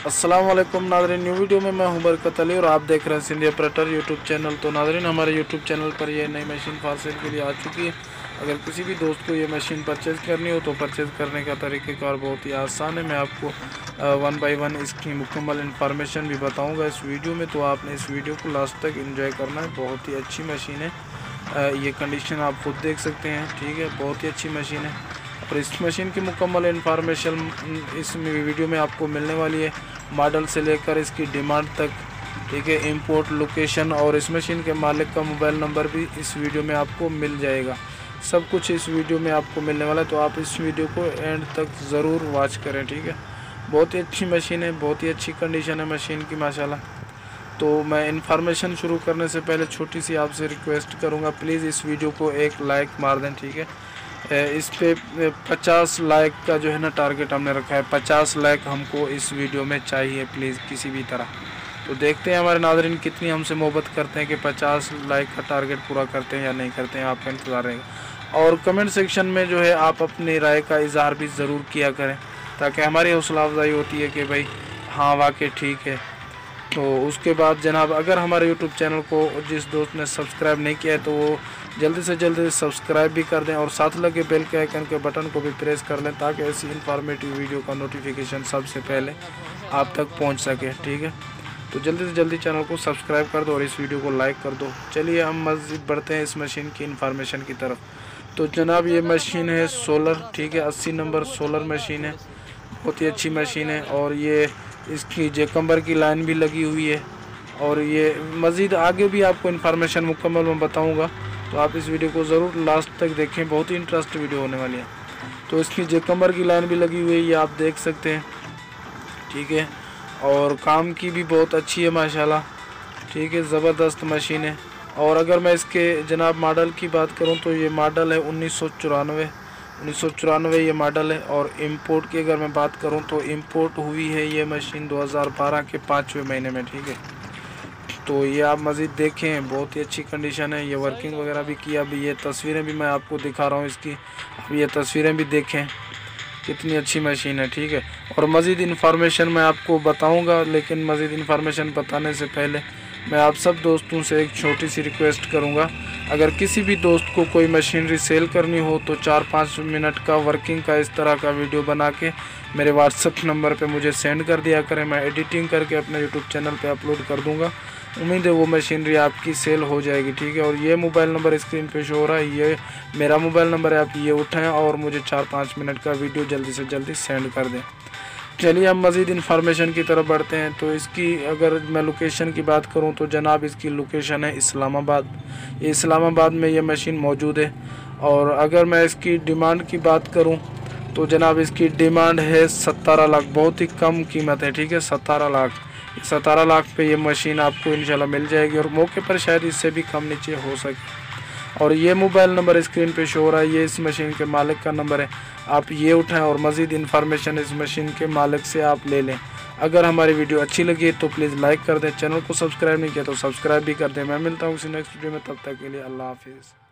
अस्सलाम वालेकुम नाज़रीन, न्यू वीडियो में मैं हूं बरकत अली और आप देख रहे हैं सिंधी ऑपरेटर यूट्यूब चैनल। तो नाज़रीन, हमारे यूट्यूब चैनल पर ये नई मशीन फॉर सेल के लिए आ चुकी है। अगर किसी भी दोस्त को ये मशीन परचेज़ करनी हो तो परचेज़ करने का तरीक़ेकार बहुत ही आसान है। मैं आपको 1 बाय 1 इसकी मुकम्मल इन्फॉर्मेशन भी बताऊँगा इस वीडियो में, तो आपने इस वीडियो को लास्ट तक इंजॉय करना है। बहुत ही अच्छी मशीन है, ये कंडीशन आप खुद देख सकते हैं, ठीक है। बहुत ही अच्छी मशीन है और इस मशीन की मुकम्मल इन्फॉर्मेशन इस वीडियो में आपको मिलने वाली है, मॉडल से लेकर इसकी डिमांड तक, ठीक है। इंपोर्ट लोकेशन और इस मशीन के मालिक का मोबाइल नंबर भी इस वीडियो में आपको मिल जाएगा। सब कुछ इस वीडियो में आपको मिलने वाला है, तो आप इस वीडियो को एंड तक ज़रूर वॉच करें, ठीक है। बहुत ही अच्छी मशीन है, बहुत ही अच्छी कंडीशन है मशीन की माशाल्लाह। तो मैं इन्फॉर्मेशन शुरू करने से पहले छोटी सी आपसे रिक्वेस्ट करूँगा, प्लीज़ इस वीडियो को एक लाइक मार दें, ठीक है। इस पे 50 लाइक का जो है ना टारगेट हमने रखा है। 50 लाइक हमको इस वीडियो में चाहिए प्लीज़, किसी भी तरह। तो देखते हैं हमारे नाज़रीन कितनी हमसे मोहब्बत करते हैं कि 50 लाइक का टारगेट पूरा करते हैं या नहीं करते हैं। आपका इंतज़ार रहेगा और कमेंट सेक्शन में जो है आप अपनी राय का इजहार भी ज़रूर किया करें, ताकि हमारी हौसला अफजाई होती है कि भाई हाँ वाकई ठीक है। तो उसके बाद जनाब, अगर हमारे यूट्यूब चैनल को जिस दोस्त ने सब्सक्राइब नहीं किया है तो वो जल्दी से जल्दी सब्सक्राइब भी कर दें और साथ लगे बेल के आइकन के बटन को भी प्रेस कर लें, ताकि ऐसी इन्फॉर्मेटिव वीडियो का नोटिफिकेशन सबसे पहले आप तक पहुंच सके, ठीक है। तो जल्दी से जल्दी चैनल को सब्सक्राइब कर दो और इस वीडियो को लाइक कर दो। चलिए हम मज़ीद बढ़ते हैं इस मशीन की इन्फॉर्मेशन की तरफ। तो जनाब, ये मशीन है सोलर, ठीक है। 80 नंबर सोलर मशीन है, बहुत ही अच्छी मशीन है और ये इसकी जेकम्बर की लाइन भी लगी हुई है। और ये मज़ीद आगे भी आपको इन्फॉर्मेशन मुकम्मल मैं बताऊंगा, तो आप इस वीडियो को ज़रूर लास्ट तक देखें, बहुत ही इंटरेस्ट वीडियो होने वाली है। तो इसकी जेकम्बर की लाइन भी लगी हुई है, ये आप देख सकते हैं, ठीक है। और काम की भी बहुत अच्छी है माशाल्लाह, ठीक है। ज़बरदस्त मशीन है। और अगर मैं इसके जनाब मॉडल की बात करूँ तो ये मॉडल है 1994 ये मॉडल है। और इंपोर्ट की अगर मैं बात करूं तो इंपोर्ट हुई है ये मशीन 2012 के 5वें महीने में, ठीक है। तो ये आप मज़ीद देखें, बहुत ही अच्छी कंडीशन है। ये वर्किंग वगैरह भी किया। अभी ये तस्वीरें भी मैं आपको दिखा रहा हूं इसकी, अब ये तस्वीरें भी देखें, कितनी अच्छी मशीन है, ठीक है। और मज़ीद इन्फॉर्मेशन मैं आपको बताऊँगा, लेकिन मज़ीद इन्फॉर्मेशन बताने से पहले मैं आप सब दोस्तों से एक छोटी सी रिक्वेस्ट करूंगा, अगर किसी भी दोस्त को कोई मशीनरी सेल करनी हो तो 4-5 मिनट का वर्किंग का इस तरह का वीडियो बना के मेरे व्हाट्सएप नंबर पे मुझे सेंड कर दिया करें। मैं एडिटिंग करके अपने यूट्यूब चैनल पे अपलोड कर दूंगा। उम्मीद है वो मशीनरी आपकी सेल हो जाएगी, ठीक है। और ये मोबाइल नंबर स्क्रीन पे शो हो रहा है, ये मेरा मोबाइल नंबर है। आप ये उठाएँ और मुझे 4-5 मिनट का वीडियो जल्दी से जल्दी सेंड कर दें। चलिए हम मज़ीद इन्फॉर्मेशन की तरफ बढ़ते हैं। तो इसकी अगर मैं लोकेशन की बात करूं तो जनाब, इसकी लोकेशन है इस्लामाबाद। ये इस्लामाबाद में ये मशीन मौजूद है। और अगर मैं इसकी डिमांड की बात करूं तो जनाब, इसकी डिमांड है 17 लाख। बहुत ही कम कीमत है, ठीक है। 17 लाख, 17 लाख पे ये मशीन आपको इंशाल्लाह मिल जाएगी और मौके पर शायद इससे भी कम नीचे हो सके। और ये मोबाइल नंबर स्क्रीन पे शो हो रहा है, ये इस मशीन के मालिक का नंबर है। आप ये उठाएं और मज़ीद इन्फॉर्मेशन इस मशीन के मालिक से आप ले लें। अगर हमारी वीडियो अच्छी लगी तो प्लीज़ लाइक कर दें, चैनल को सब्सक्राइब नहीं किया तो सब्सक्राइब भी कर दें। मैं मिलता हूँ किसी नेक्स्ट वीडियो में, तब तक के लिए अल्लाह हाफिज़।